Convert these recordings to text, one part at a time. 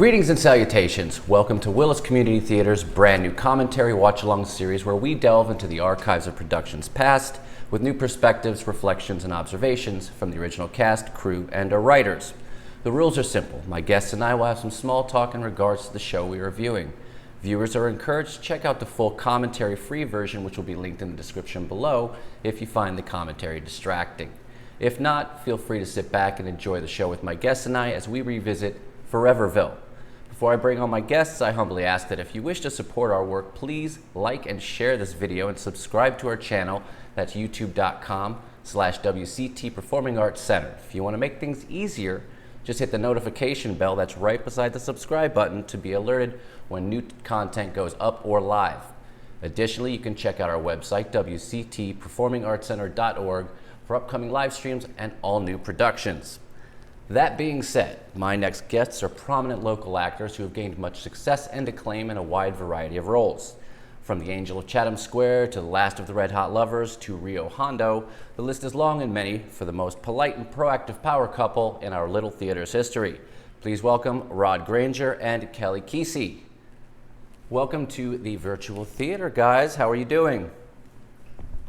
Greetings and salutations. Welcome to Willis Community Theater's brand new commentary watch-along series where we delve into the archives of productions past with new perspectives, reflections, and observations from the original cast, crew, and our writers. The rules are simple. My guests and I will have some small talk in regards to the show we are viewing. Viewers are encouraged to check out the full commentary-free version, which will be linked in the description below if you find the commentary distracting. If not, feel free to sit back and enjoy the show with my guests and I as we revisit Foreverville. Before I bring on my guests, I humbly ask that if you wish to support our work, please like and share this video and subscribe to our channel. That's youtube.com/WCT Performing Arts Center. If you want to make things easier, just hit the notification bell that's right beside the subscribe button to be alerted when new content goes up or live. Additionally, you can check out our website, wctperformingartscenter.org, for upcoming live streams and all new productions. That being said, my next guests are prominent local actors who have gained much success and acclaim in a wide variety of roles. From the Angel of Chatham Square to the Last of the Red Hot Lovers to Rio Hondo, the list is long and many for the most polite and proactive power couple in our little theater's history. Please welcome Rod Grainger and Kelly Kesey. Welcome to the virtual theater, guys. How are you doing?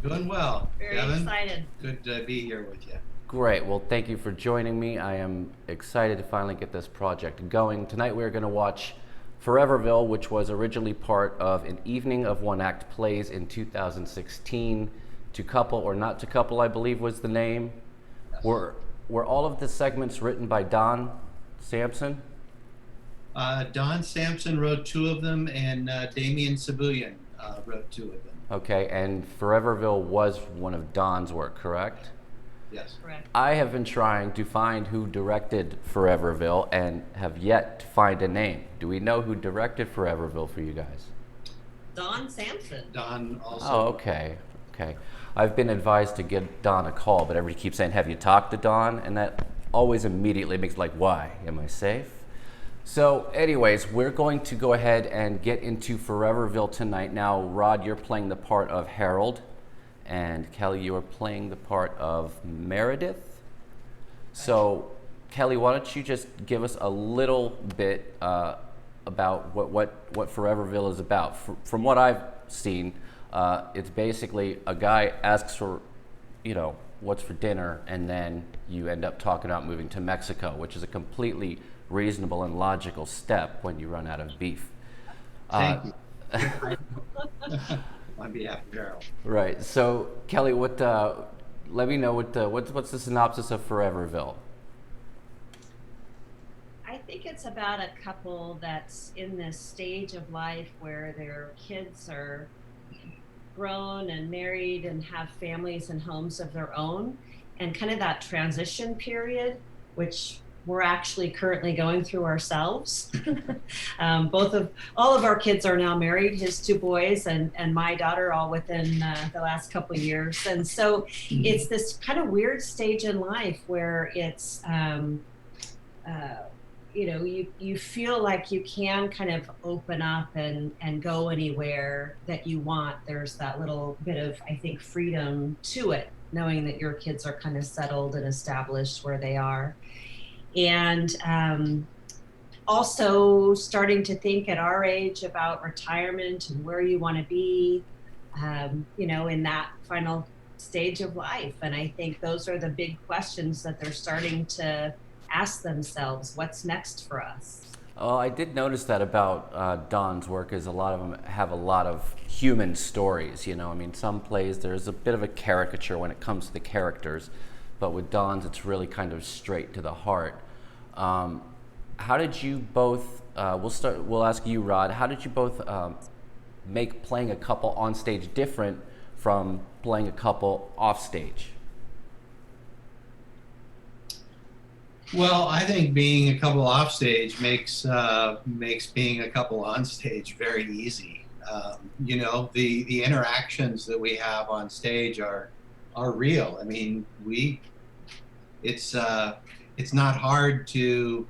Doing well. Very Devin, excited. good to be here with you. Great. Well, thank you for joining me. I am excited to finally get this project going. Tonight we're going to watch Foreverville, which was originally part of an evening of one-act plays in 2016. To Couple or Not to Couple, I believe was the name. Yes. Were all of the segments written by Don Samson? Don Samson wrote 2 of them, and Damian Sabuyan wrote 2 of them. Okay, and Foreverville was one of Don's work, correct? Yes. Correct. I have been trying to find who directed Foreverville and have yet to find a name. Do we know who directed Foreverville for you guys? Don Samson. Don also. Oh, okay. I've been advised to give Don a call, but everybody keeps saying, have you talked to Don? And that always immediately makes like, why? Am I safe? So anyways, we're going to go ahead and get into Foreverville tonight. Now, Rod, you're playing the part of Harold. And Kelly, you are playing the part of Meredith. So, Kelly, why don't you just give us a little bit about what Foreverville is about? From what I've seen, it's basically a guy asks for, what's for dinner, and then you end up talking about moving to Mexico, which is a completely reasonable and logical step when you run out of beef. Thank you. On behalf of Harold. Right. So, Kelly, let me know what's the synopsis of Foreverville? I think it's about a couple that's in this stage of life where their kids are grown and married and have families and homes of their own, and kind of that transition period, which we're actually currently going through ourselves. All of our kids are now married, his 2 boys and my daughter, all within the last couple of years. And so it's this kind of weird stage in life where it's, you feel like you can kind of open up and go anywhere that you want. There's that little bit of, I think, freedom to it, knowing that your kids are kind of settled and established where they are. And also starting to think at our age about retirement and where you want to be, in that final stage of life. And I think those are the big questions that they're starting to ask themselves. What's next for us? Oh, I did notice that about Don's work is a lot of them have a lot of human stories. Some plays there's a bit of a caricature when it comes to the characters. But with Don's, it's really kind of straight to the heart. How did you both? We'll ask you, Rod. How did you both make playing a couple on stage different from playing a couple off stage? Well, I think being a couple off stage makes being a couple on stage very easy. The interactions that we have on stage are real. I mean, it's not hard to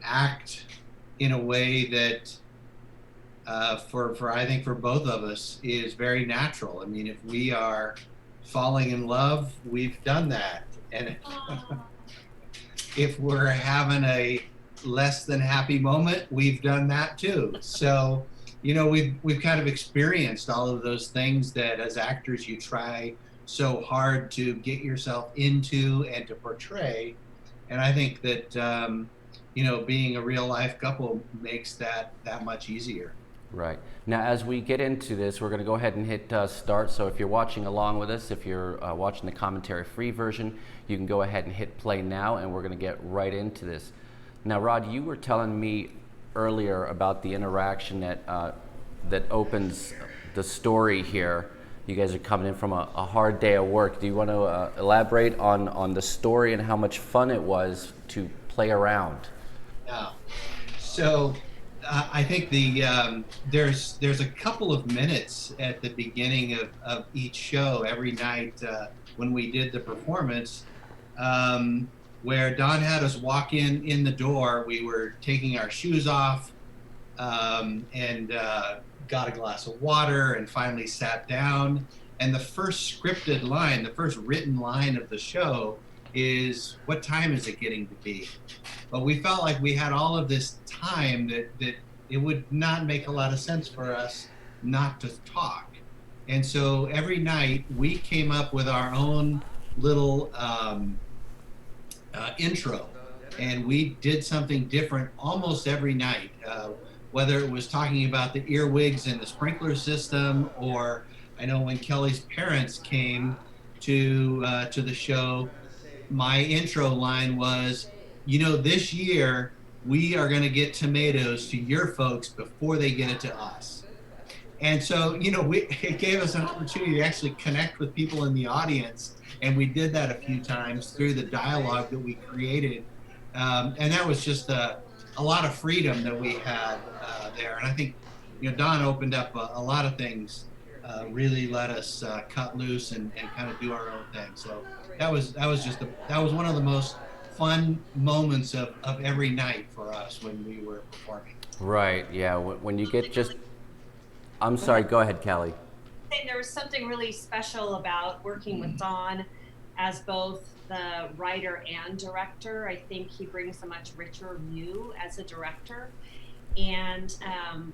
act in a way that I think for both of us is very natural. I mean, if we are falling in love, we've done that, and if we're having a less than happy moment, we've done that too. So, we've kind of experienced all of those things that as actors you try so hard to get yourself into and to portray. And I think that being a real life couple makes that much easier. Right. Now, as we get into this, we're going to go ahead and hit start. So if you're watching along with us, if you're watching the commentary-free version, you can go ahead and hit play now, and we're going to get right into this. Now, Rod, you were telling me earlier about the interaction that opens the story here. You guys are coming in from a hard day of work. Do you want to elaborate on the story and how much fun it was to play around? Yeah. So I think there's a couple of minutes at the beginning of each show every night when we did the performance where Don had us walk in the door. We were taking our shoes off and got a glass of water and finally sat down. And the first scripted line, the first written line of the show is, "What time is it getting to be?" But we felt like we had all of this time that it would not make a lot of sense for us not to talk. And so every night we came up with our own little intro, and we did something different almost every night, whether it was talking about the earwigs and the sprinkler system, or I know when Kelly's parents came to the show, my intro line was, this year we are going to get tomatoes to your folks before they get it to us. And so, it gave us an opportunity to actually connect with people in the audience. And we did that a few times through the dialogue that we created. And that was just a lot of freedom that we had there. And I think, Don opened up a lot of things, really let us cut loose and kind of do our own thing. So that was one of the most fun moments of every night for us when we were performing. Right, yeah. When you get just... I'm sorry, go ahead, Kelly. There was something really special about working with Don as both the writer and director. I think he brings a much richer view as a director. And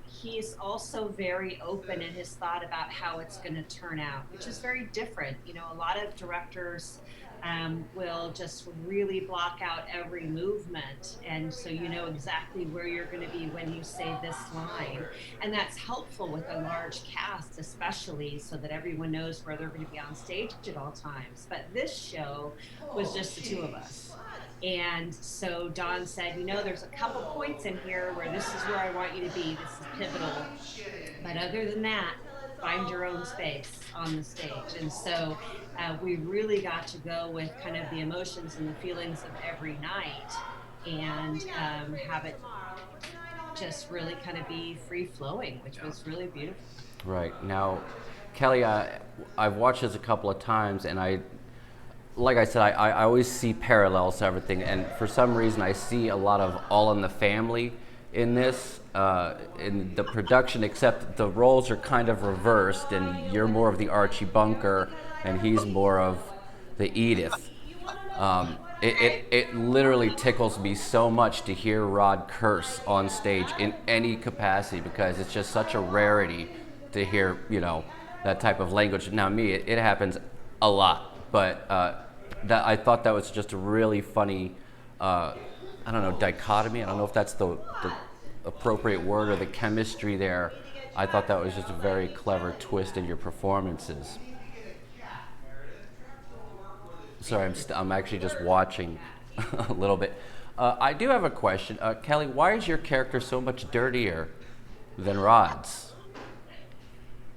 he's also very open in his thought about how it's going to turn out, which is very different. A lot of directors will just really block out every movement, and so you know exactly where you're going to be when you say this line, and that's helpful with a large cast, especially so that everyone knows where they're going to be on stage at all times. But this show was just the two of us. And so Don said, there's a couple points in here where this is where I want you to be. This is pivotal. But other than that, find your own space on the stage. And so we really got to go with kind of the emotions and the feelings of every night and have it just really kind of be free flowing, which was really beautiful. Right. Now, Kelly, I've watched this a couple of times, and like I said, I always see parallels to everything, and for some reason I see a lot of All in the Family in this, in the production, except the roles are kind of reversed, and you're more of the Archie Bunker, and he's more of the Edith. It literally tickles me so much to hear Rod curse on stage in any capacity, because it's just such a rarity to hear, that type of language. Now, it happens a lot. But that I thought that was just a really funny, dichotomy. I don't know if that's the appropriate word, or the chemistry there. I thought that was just a very clever twist in your performances. Sorry, I'm actually just watching a little bit. I do have a question. Kelly, why is your character so much dirtier than Rod's?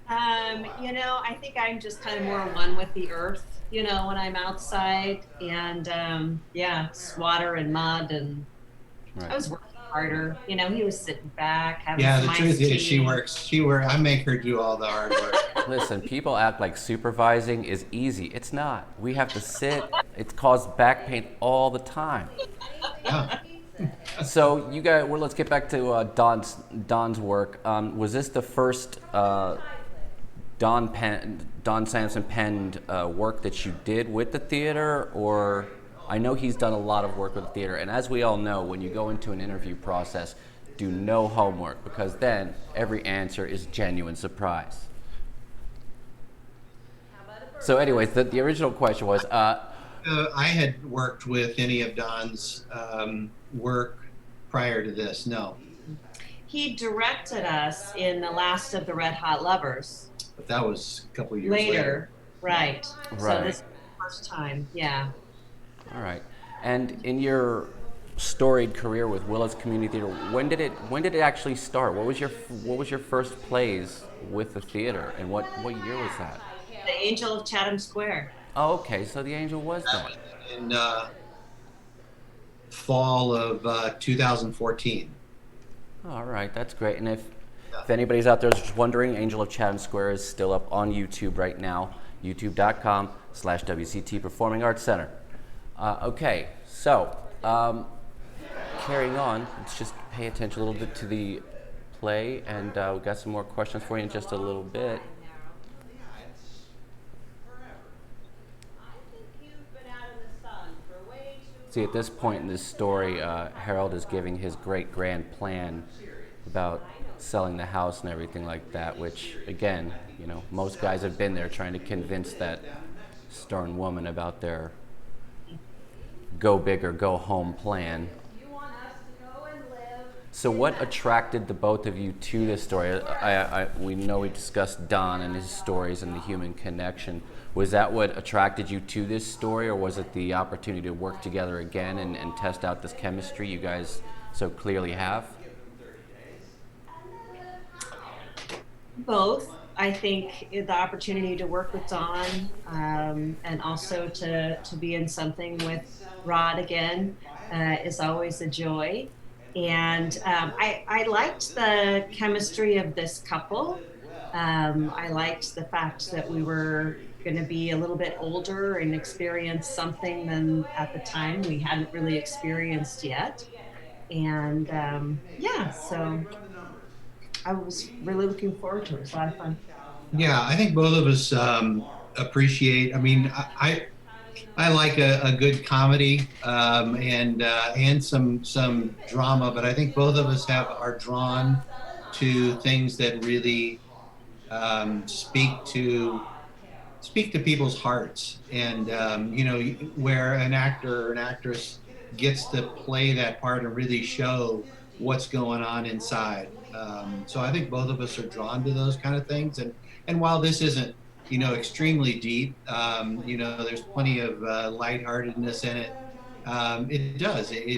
I think I'm just kind of more one with the earth, when I'm outside, and swatter and mud, and right. I was working harder. He was sitting back having some the truth tea. Is she works. I make her do all the hard work. Listen, people act like supervising is easy. It's not. We have to sit. It's caused back pain all the time. Yeah. So you guys, let's get back to Don's work. Was this the first Don Samson penned work that you did with the theater, or I know he's done a lot of work with the theater, and as we all know, when you go into an interview process, do no homework, because then every answer is genuine surprise. So anyways, the original question was, I had worked with any of Don's work prior to this. No, He directed us in The Last of the Red Hot Lovers but that was a couple years later. Right. So Right. this is the first time, yeah. all right, and in your storied career with Willis Community Theater, when did it actually start? What was your first plays with the theater, and what year was that? The Angel of Chatham Square. Oh, okay, so the Angel was That that. was in fall of 2014. All right, that's great. And if Yeah. anybody's out there just wondering, Angel of Chatham Square is still up on YouTube right now, youtube.com/WCT Performing Arts Center. Okay, so carrying on, let's just pay attention a little bit to the play, and we've got some more questions for you in just a little bit. See, at this point in this story, Harold is giving his great grand plan about selling the house and everything like that, which, again, you know, most guys have been there trying to convince that stern woman about their go big or go home plan. So what attracted the both of you to this story? We know we discussed Don and his stories and the human connection. Was that what attracted you to this story, or was it the opportunity to work together again and test out this chemistry you guys so clearly have? Both. I think the opportunity to work with Don, and also to be in something with Rod again, is always a joy. And I liked the chemistry of this couple. I liked the fact that we were going to be a little bit older and experience something than at the time we hadn't really experienced yet. And yeah, so I was really looking forward to it. It was a lot of fun. Yeah, I think both of us appreciate. I mean, I like a good comedy and some drama, but I think both of us are drawn to things that really speak to people's hearts, and you know, where an actor or an actress gets to play that part and really show what's going on inside. So I think both of us are drawn to those kind of things, and while this isn't, you know, extremely deep, you know, there's plenty of lightheartedness in it.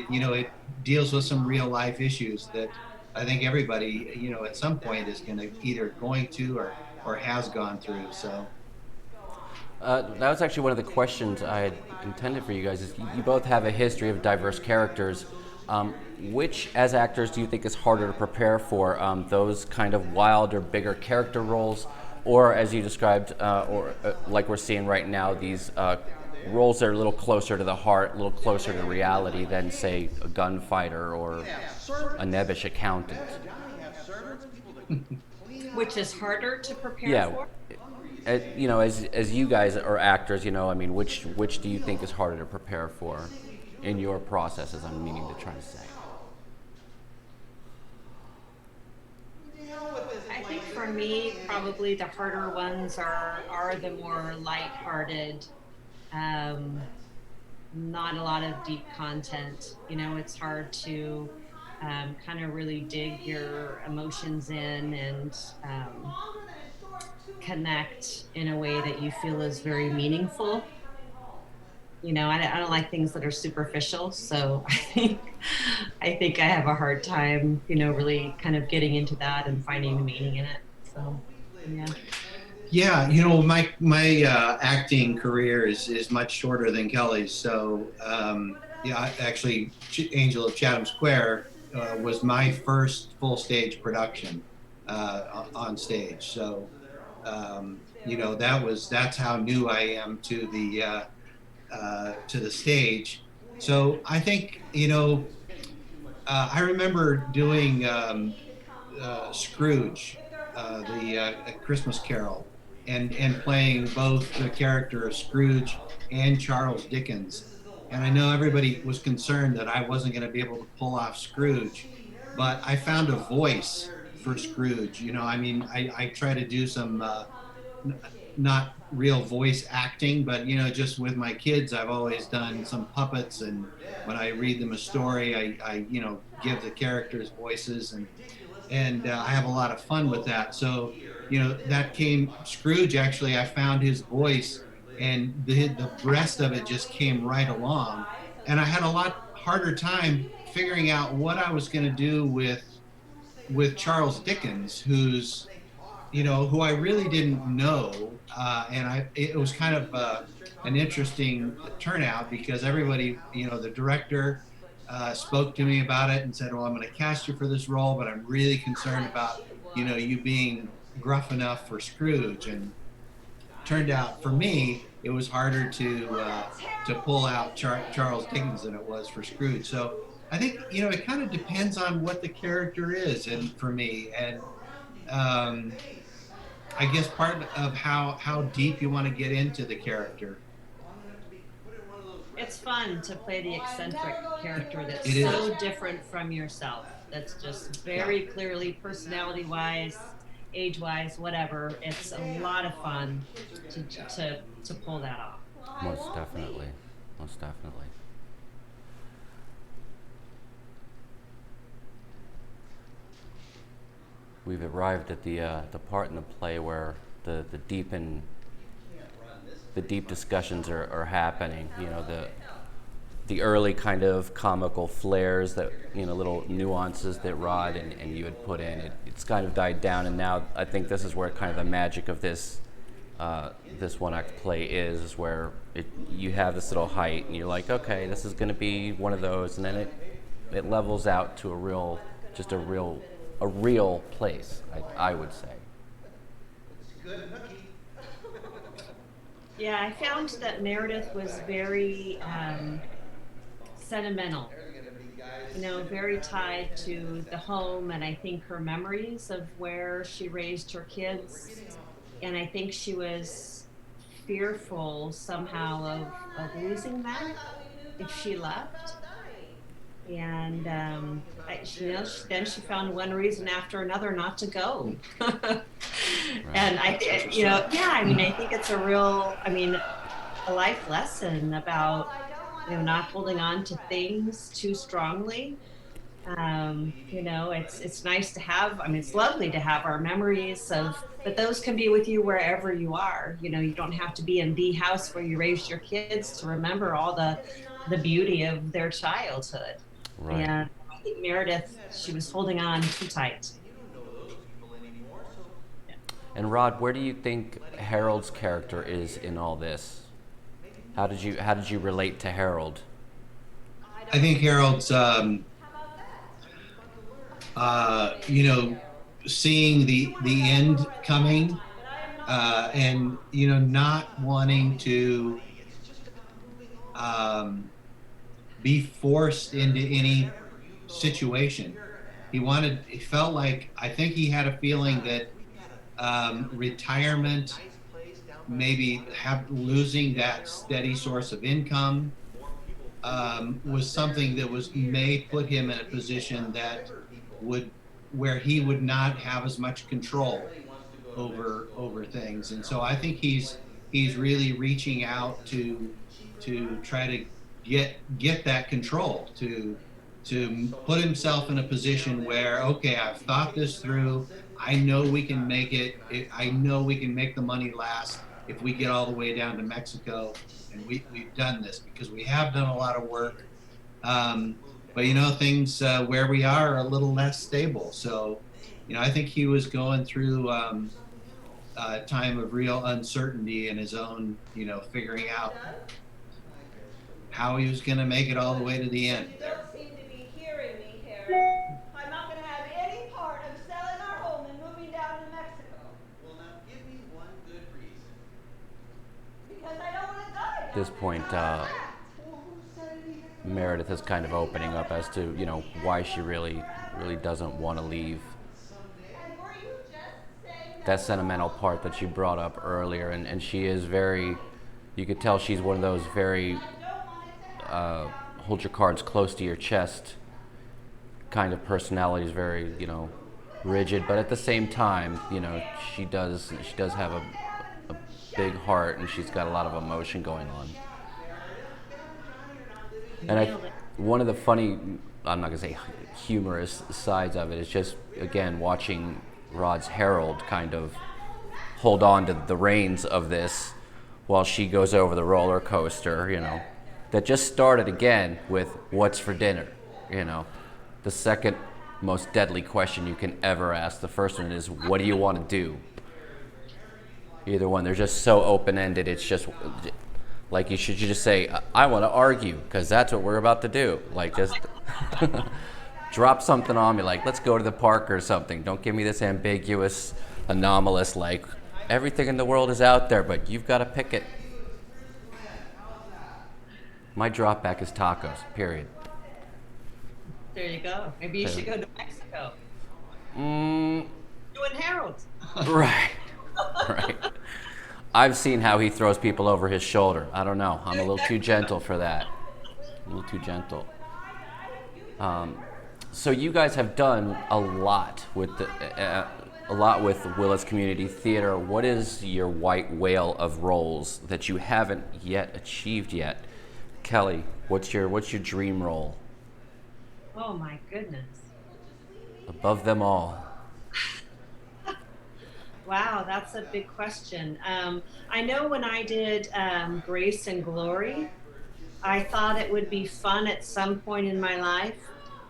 You know, it deals with some real life issues that I think everybody, you know, at some point is either going to or has gone through. So. That was actually one of the questions I had intended for you guys. Is you both have a history of diverse characters. Which, as actors, do you think is harder to prepare for? Those kind of wilder, bigger character roles, or as you described, like we're seeing right now, these roles that are a little closer to the heart, a little closer to reality than, say, a gunfighter or a nebbish accountant? Which is harder to prepare Yeah. for? You know, as you guys are actors, you know, I mean, which do you think is harder to prepare for in your process, as I'm meaning to try to say? I think for me, probably the harder ones are the more lighthearted, not a lot of deep content. You know, it's hard to kind of really dig your emotions in and connect in a way that you feel is very meaningful. You know, I don't like things that are superficial, so I think I have a hard time, you know, really kind of getting into that and finding the meaning in it. So, yeah. Yeah, you know, my acting career is much shorter than Kelly's. So, yeah, actually, Angel of Chatham Square was my first full stage production on stage. So, you know, that's how new I am to the stage. So I think, you know, I remember doing Scrooge, the Christmas Carol, and playing both the character of Scrooge and Charles Dickens. and I know everybody was concerned that I wasn't going to be able to pull off Scrooge, but I found a voice for Scrooge. You know, I mean, I try to do some not real voice acting, but you know, just with my kids, I've always done some puppets, and when I read them a story, I you know, give the characters voices, and I have a lot of fun with that. So, you know, that came Scrooge. Actually, I found his voice, and the rest of it just came right along. And I had a lot harder time figuring out what I was going to do with Charles Dickens, who's, you know, who I really didn't know, and it was kind of an interesting turnout because everybody, you know, the director spoke to me about it and said, "Well, I'm going to cast you for this role, but I'm really concerned about, you know, you being gruff enough for Scrooge." And turned out for me, it was harder to pull out Charles Dickens than it was for Scrooge. So I think, you know, it kind of depends on what the character is, and for me, and um, I guess part of how deep you want to get into the character. It's fun to play the eccentric character that's It is. so different from yourself. That's just Yeah. very clearly personality wise, age wise, whatever. It's a lot of fun to pull that off. Most definitely. Most definitely. We've arrived at the part in the play where the deep and the deep discussions are happening. You know, the early kind of comical flares that, you know, little nuances that Rod and you had put in. It's kind of died down, and now I think this is where kind of the magic of this one act play is where you have this little height, and you're like, okay, this is going to be one of those, and then it levels out to a real place, I would say. Yeah, I found that Meredith was very sentimental, you know, very tied to the home, and I think her memories of where she raised her kids. And I think she was fearful somehow of losing that if she left. And you know, then she found one reason after another not to go. And you know, yeah, I mean, I think it's a real, I mean, a life lesson about, you know, not holding on to things too strongly. You know, it's nice to have, I mean, it's lovely to have our memories of, but those can be with you wherever you are. You know, you don't have to be in the house where you raised your kids to remember all the beauty of their childhood. Right. And I think Meredith, she was holding on too tight. And Rod, where do you think Harold's character is in all this? How did you relate to Harold? I think Harold's, you know, seeing the end coming, and you know, not wanting to um, be forced into any situation. He felt like, I think he had a feeling that retirement, maybe losing that steady source of income, was something that may put him in a position that would, where he would not have as much control over things. And so I think he's really reaching out to try to get that control, to put himself in a position where, okay, I've thought this through. I know we can make it. I know we can make the money last if we get all the way down to Mexico, and we've done this because we have done a lot of work. But you know, things where we are a little less stable. So, you know, I think he was going through a time of real uncertainty in his own, you know, figuring out how he was going to make it all the way to the end You there. don't seem to be hearing me, Harry. I'm not going to have any part of selling our home and moving down to Mexico. Well, now give me one good reason. Because I don't want to die down At this there. point, Well, who said anything about Meredith is kind of opening up as to, you know, why she really doesn't want to leave. And were you just saying That sentimental part that you brought up earlier, and she is very, you could tell she's one of those very I don't want it to hold your cards close to your chest kind of personality is very, rigid, but at the same time, she does have a big heart, and she's got a lot of emotion going on. And Nailed it. one of the funny, I'm not gonna say humorous sides of it is just, again, watching Rod's Harold kind of hold on to the reins of this while she goes over the roller coaster, that just started again with what's for dinner, the second most deadly question you can ever ask. The first one is, what do you want to do? Either one, they're just so open-ended. It's just like you should just say, I want to argue, because that's what we're about to do. Like, just drop something on me, like, let's go to the park or something. Don't give me this ambiguous, anomalous, like, everything in the world is out there, but you've got to pick it. My drop back is tacos, period. There you go. Maybe you should go to Mexico. Mm, Doing Harold. right. Right. I've seen how he throws people over his shoulder. I don't know. I'm a little too gentle for that. A little too gentle. So you guys have done a lot with Willis Community Theater. What is your white whale of roles that you haven't yet achieved yet? Kelly, what's your dream role? Oh my goodness. Above them all. Wow, that's a big question. I know when I did Grace and Glory, I thought it would be fun at some point in my life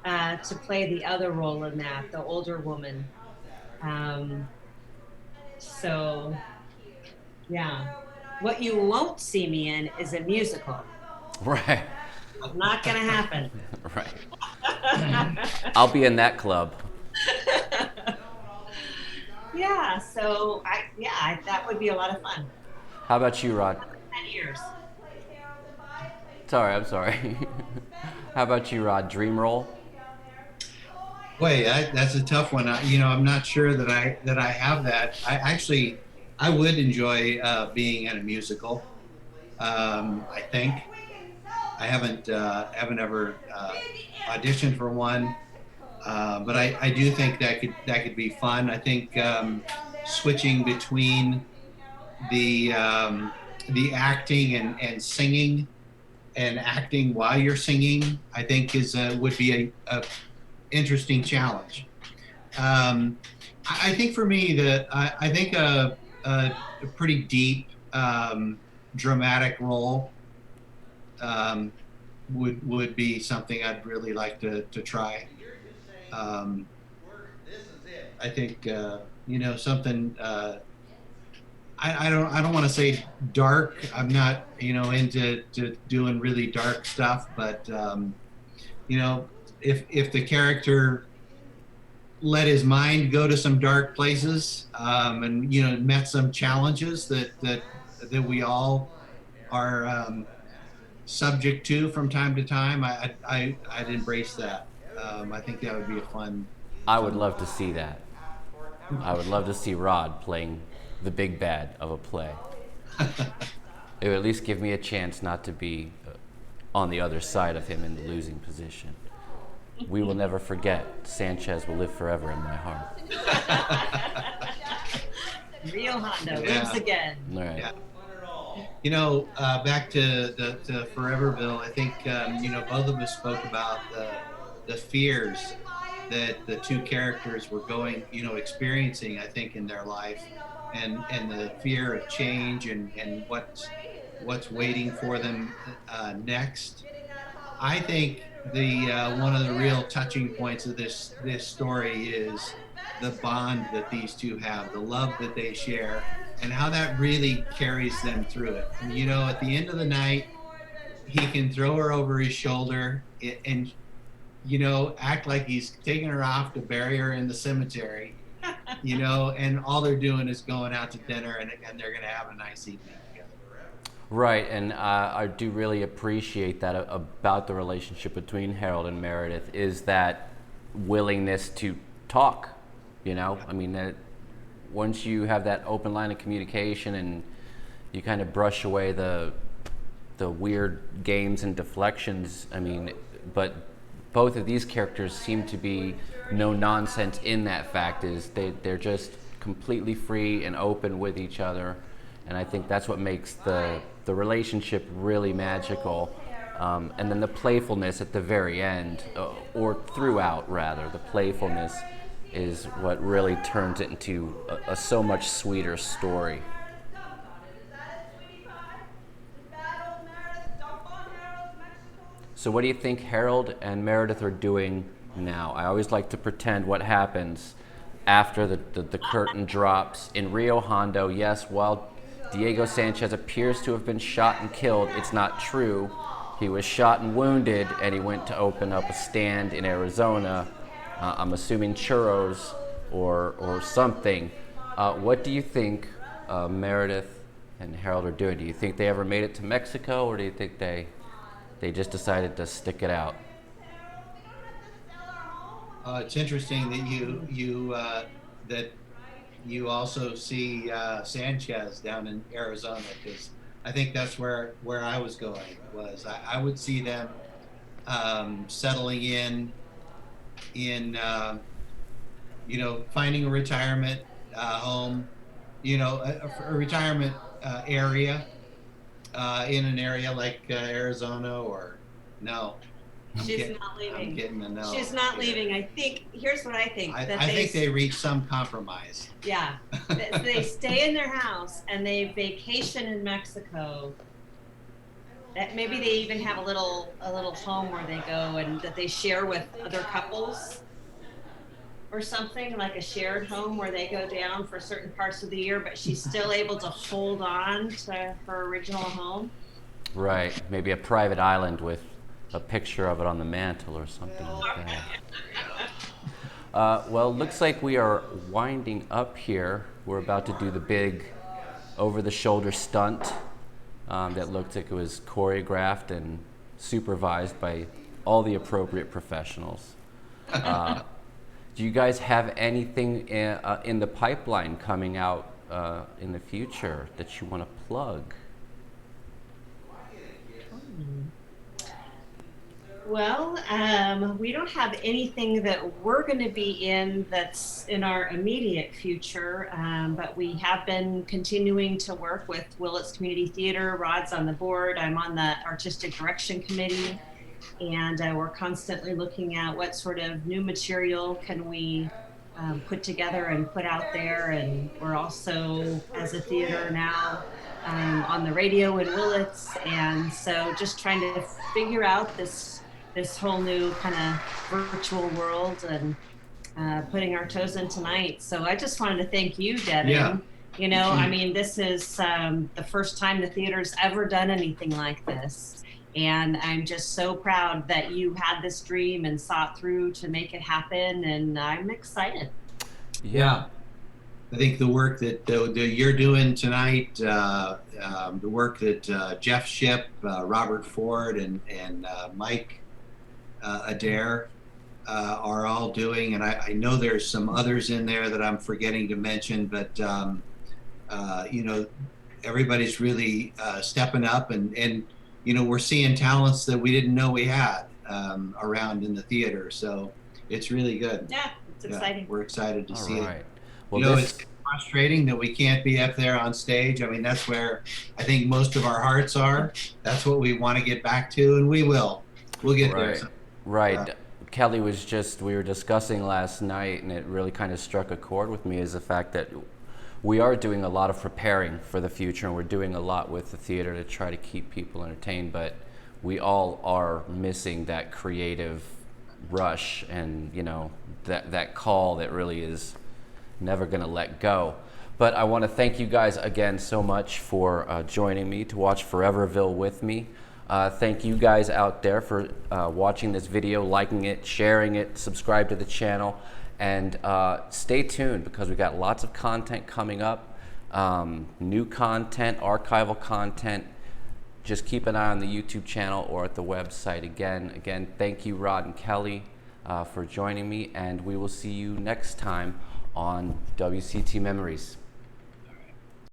to play the other role in that, the older woman. So, yeah. What you won't see me in is a musical. Right. Not gonna happen. Right. I'll be in that club. Yeah, so that would be a lot of fun. How about you, Rod? 10 years. Sorry, I'm sorry. How about you, Rod? Dream role? Boy, that's a tough one. I'm not sure that I have that. I would enjoy being in a musical. I think I haven't ever auditioned for one, but I do think that could be fun. I think switching between the acting and singing, and acting while you're singing, I think would be a interesting challenge. I think for me I think a pretty deep dramatic role would be something I'd really like to try. I think something. I don't want to say dark. I'm not into doing really dark stuff, but if the character let his mind go to some dark places, and met some challenges that we all are subject to from time to time, I'd embrace that. I think that would be a fun. I would love to see that. I would love to see Rod playing the big bad of a play. It would at least give me a chance not to be on the other side of him in the losing position. We will never forget. Sanchez will live forever in my heart. Rio Hondo Yeah. lives again. All right. Yeah. Back to Foreverville, I think both of us spoke about the fears that the two characters were experiencing, I think, in their life, and the fear of change and what's waiting for them next. I think the one of the real touching points of this story is the bond that these two have, the love that they share, and how that really carries them through it. And, at the end of the night, he can throw her over his shoulder and act like he's taking her off to bury her in the cemetery, and all they're doing is going out to dinner, and they're going to have a nice evening together. Right, and I do really appreciate that about the relationship between Harold and Meredith, is that willingness to talk, I mean, that once you have that open line of communication and you kind of brush away the the weird games and deflections. I mean, but both of these characters seem to be no nonsense in that fact is they're just completely free and open with each other, and I think that's what makes the relationship really magical. And then the playfulness at the very end, or throughout rather, the playfulness is what really turns it into a so much sweeter story. So what do you think Harold and Meredith are doing now? I always like to pretend what happens after the curtain drops. In Rio Hondo, yes, while Diego Sanchez appears to have been shot and killed, it's not true. He was shot and wounded, and he went to open up a stand in Arizona. I'm assuming churros or something. What do you think Meredith and Harold are doing? Do you think they ever made it to Mexico, or do you think they just decided to stick it out? It's interesting that you also see Sanchez down in Arizona, because I think that's where I was going. I would see them settling in finding a retirement home, a retirement area. In an area like Arizona, or no? She's not leaving. I'm getting a no. She's not leaving. I think, here's what I think. I think they reached some compromise. Yeah. They stay in their house and they vacation in Mexico. That maybe they even have a little home where they go and that they share with other couples or something, like a shared home where they go down for certain parts of the year, but she's still able to hold on to her original home. Right, maybe a private island with a picture of it on the mantle or something like that. Well, looks like we are winding up here. We're about to do the big over-the-shoulder stunt that looked like it was choreographed and supervised by all the appropriate professionals. Do you guys have anything in the pipeline coming out in the future that you want to plug? Well, we don't have anything that we're going to be in that's in our immediate future, but we have been continuing to work with Willits Community Theater. Rod's on the board. I'm on the Artistic Direction Committee, and we're constantly looking at what sort of new material can we put together and put out there. And we're also, as a theater now, on the radio in Willits, and so just trying to figure out this whole new kind of virtual world and putting our toes in tonight. So I just wanted to thank you, Devin. Yeah. I mean, this is the first time the theater's ever done anything like this. And I'm just so proud that you had this dream and saw it through to make it happen. And I'm excited. Yeah. I think the work that you're doing tonight, the work that Jeff Shipp, Robert Ford, and Mike Adair are all doing, and I know there's some others in there that I'm forgetting to mention, but everybody's really stepping up, and we're seeing talents that we didn't know we had around in the theater, so it's really good. Yeah, it's exciting. We're excited to see it. Well, it's frustrating that we can't be up there on stage. I mean, that's where I think most of our hearts are. That's what we want to get back to, and we will. We'll get there. Right. Kelly we were discussing last night, and it really kind of struck a chord with me, is the fact that we are doing a lot of preparing for the future, and we're doing a lot with the theater to try to keep people entertained, but we all are missing that creative rush and, that call that really is never going to let go. But I want to thank you guys again so much for joining me to watch Foreverville with me. Thank you guys out there for watching this video, liking it, sharing it, subscribe to the channel, and stay tuned because we got lots of content coming up, new content, archival content. Just keep an eye on the YouTube channel or at the website. Again, thank you, Rod and Kelly, for joining me, and we will see you next time on WCT Memories.